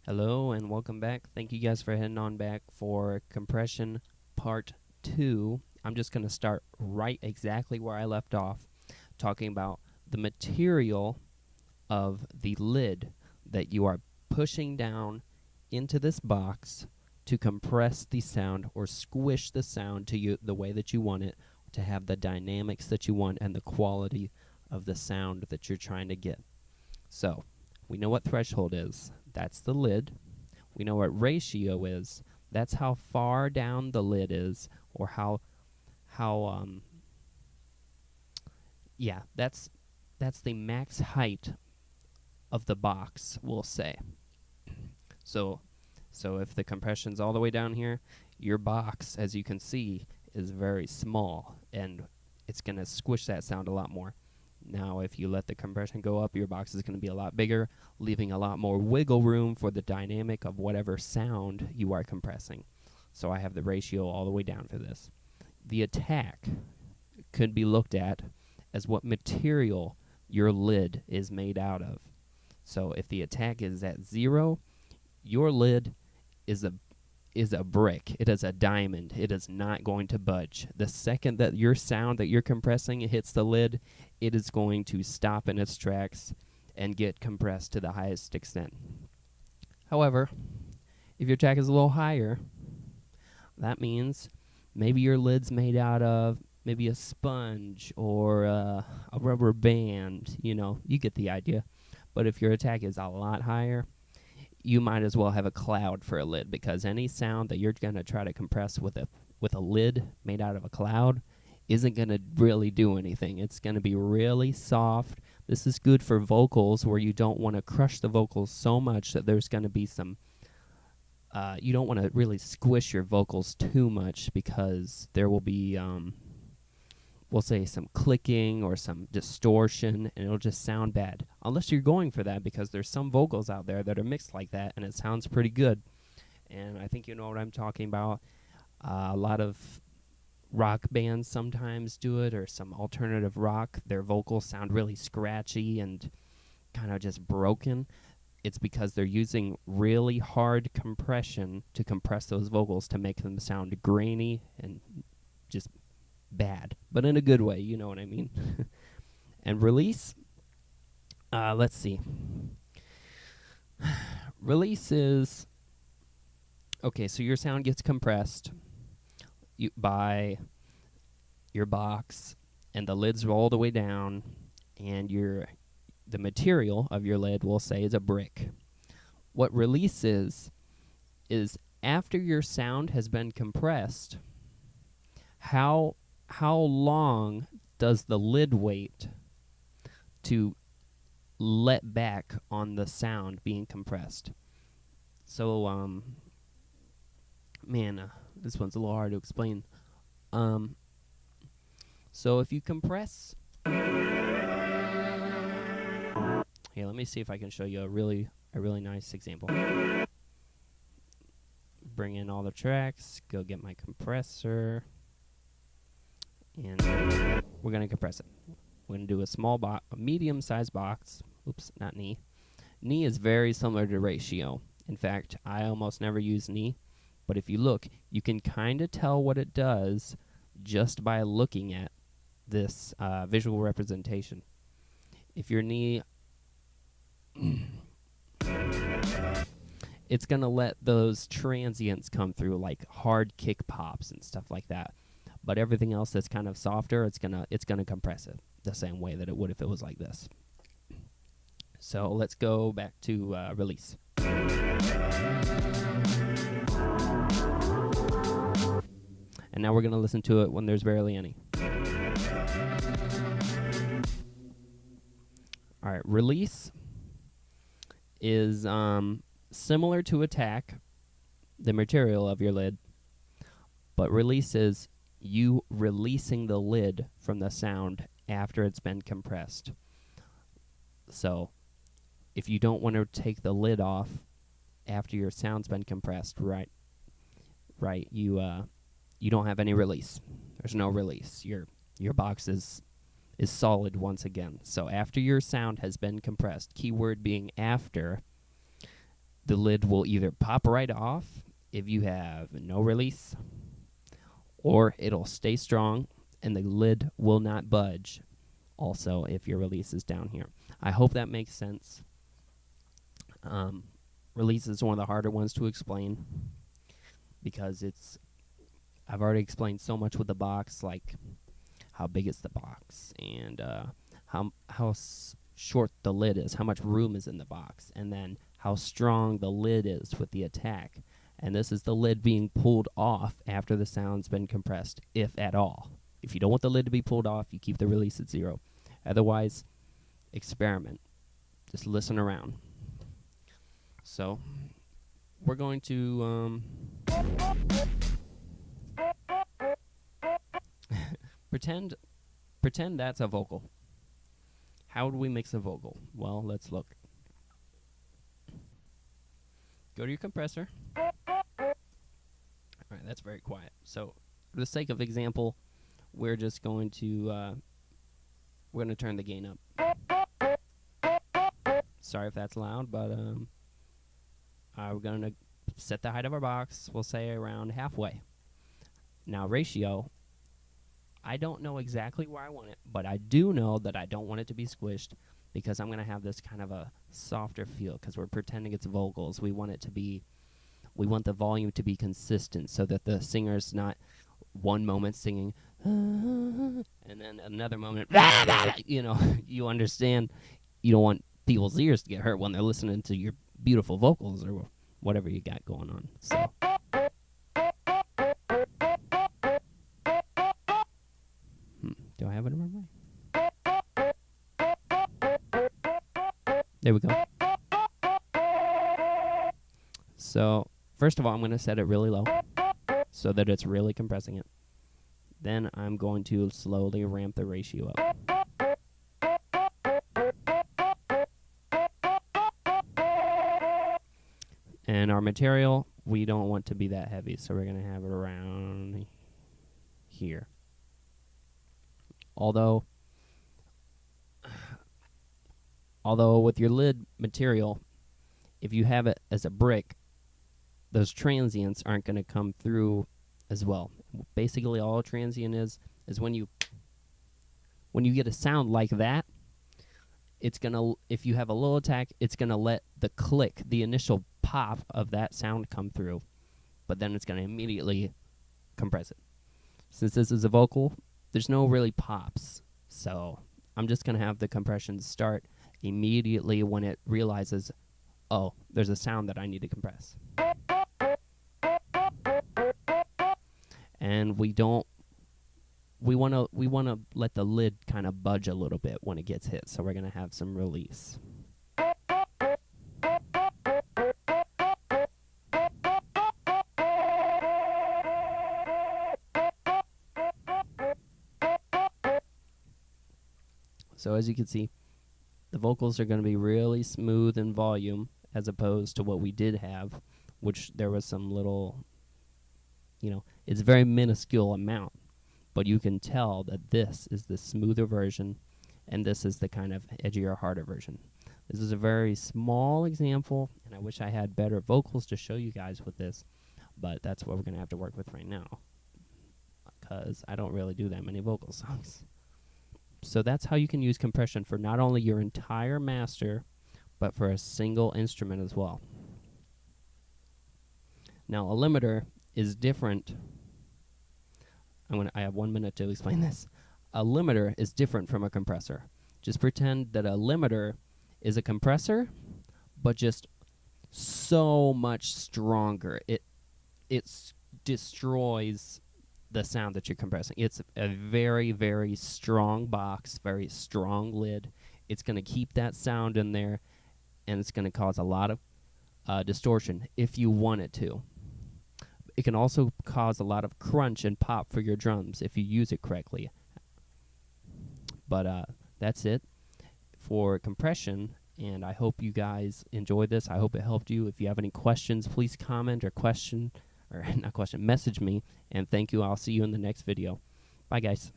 Hello and welcome back. Thank you guys for heading on back for compression part 2. I'm just going to start right exactly where I left off, talking about the material of the lid that you are pushing down into this box to compress the sound or squish the sound to you the way that you want it, to have the dynamics that you want and the quality of the sound that you're trying to get. So, we know what threshold is. That's the lid. We know what ratio is. That's how far down the lid is, or how yeah, that's the max height of the box, we'll say. So if the compression's all the way down here, your box, as you can see, is very small, and it's going to squish that sound a lot more. Now, if you let the compression go up, your box is going to be a lot bigger, leaving a lot more wiggle room for the dynamic of whatever sound you are compressing. So I have the ratio all the way down for this. The attack could be looked at as what material your lid is made out of. So if the attack is at 0, your lid is a brick. It is a diamond. It is not going to budge. The second that your sound that you're compressing hits the lid, it is going to stop in its tracks and get compressed to the highest extent. However, if your attack is a little higher, that means maybe your lid's made out of maybe a sponge or a rubber band. You get the idea. But if your attack is a lot higher, you might as well have a cloud for a lid, because any sound that you're going to try to compress with a lid made out of a cloud isn't going to really do anything. It's going to be really soft. This is good for vocals where you don't want to crush the vocals so much that there's going to be some you don't want to really squish your vocals too much, because there will be we'll say some clicking or some distortion, and it'll just sound bad. Unless you're going for that, because there's some vocals out there that are mixed like that, and it sounds pretty good. And I think you know what I'm talking about. A lot of rock bands sometimes do it, or some alternative rock. Their vocals sound really scratchy and kind of just broken. It's because they're using really hard compression to compress those vocals to make them sound grainy and just bad, but in a good way, you know what I mean. And release, let's see. Release is, okay, so your sound gets compressed by your box, and the lid's all the way down, and the material of your lid, we'll say, is a brick. What release is after your sound has been compressed, how long does the lid wait to let back on the sound being compressed? So, this one's a little hard to explain. So if you compress, here, let me see if I can show you a really nice example. Bring in all the tracks, go get my compressor, and we're going to compress it. We're going to do a medium-sized box. Oops, not knee. Knee is very similar to ratio. In fact, I almost never use knee, but if you look, you can kind of tell what it does just by looking at this visual representation. If your knee, it's going to let those transients come through, like hard kick pops and stuff like that. But everything else that's kind of softer, it's gonna compress it the same way that it would if it was like this. So let's go back to release. And now we're gonna listen to it when there's barely any. All right, release is similar to attack, the material of your lid, but release is you releasing the lid from the sound after it's been compressed. So if you don't want to take the lid off after your sound's been compressed, right, you don't have any release. There's no release. Your box is solid once again. So after your sound has been compressed, keyword being after, the lid will either pop right off if you have no release, or it'll stay strong and the lid will not budge also if your release is down here. I hope that makes sense. Release is one of the harder ones to explain because I've already explained so much with the box, like how big is the box and how short the lid is, how much room is in the box, and then how strong the lid is with the attack. And this is the lid being pulled off after the sound's been compressed, if at all. If you don't want the lid to be pulled off, you keep the release at 0. Otherwise, experiment. Just listen around. So, we're going to pretend that's a vocal. How do we mix a vocal? Well, let's look. Go to your compressor. All right, that's very quiet. So, for the sake of example, we're just going to turn the gain up. Sorry if that's loud, but we're going to set the height of our box, we'll say around halfway. Now, ratio, I don't know exactly where I want it, but I do know that I don't want it to be squished because I'm going to have this kind of a softer feel because we're pretending it's vocals. We want the volume to be consistent so that the singer's not one moment singing and then another moment, you understand. You don't want people's ears to get hurt when they're listening to your beautiful vocals or whatever you got going on. So. Do I have it in my mind? There we go. So, first of all, I'm going to set it really low so that it's really compressing it. Then I'm going to slowly ramp the ratio up. And our material, we don't want to be that heavy, so we're going to have it around here. Although with your lid material, if you have it as a brick, those transients aren't going to come through as well. Basically, all a transient is when you get a sound like that, it's gonna, if you have a low attack, it's gonna let the click, the initial pop of that sound come through, but then it's gonna immediately compress it. Since this is a vocal, there's no really pops, so I'm just gonna have the compression start immediately when it realizes, oh, there's a sound that I need to compress. And we want to let the lid kind of budge a little bit when it gets hit, so we're going to have some release. So as you can see, the vocals are going to be really smooth in volume as opposed to what we did have, which there was some little, it's a very minuscule amount. But you can tell that this is the smoother version, and this is the kind of edgier, harder version. This is a very small example, and I wish I had better vocals to show you guys with this, but that's what we're going to have to work with right now, because I don't really do that many vocal songs. So that's how you can use compression for not only your entire master, but for a single instrument as well. Now, a limiter is different. I have 1 minute to explain this. A limiter is different from a compressor. Just pretend that a limiter is a compressor, but just so much stronger. It destroys the sound that you're compressing. It's a very, very strong box, very strong lid. It's going to keep that sound in there, and it's going to cause a lot of distortion if you want it to. It can also cause a lot of crunch and pop for your drums if you use it correctly. But that's it for compression, and I hope you guys enjoyed this. I hope it helped you. If you have any questions, please comment or message me, and thank you. I'll see you in the next video. Bye, guys.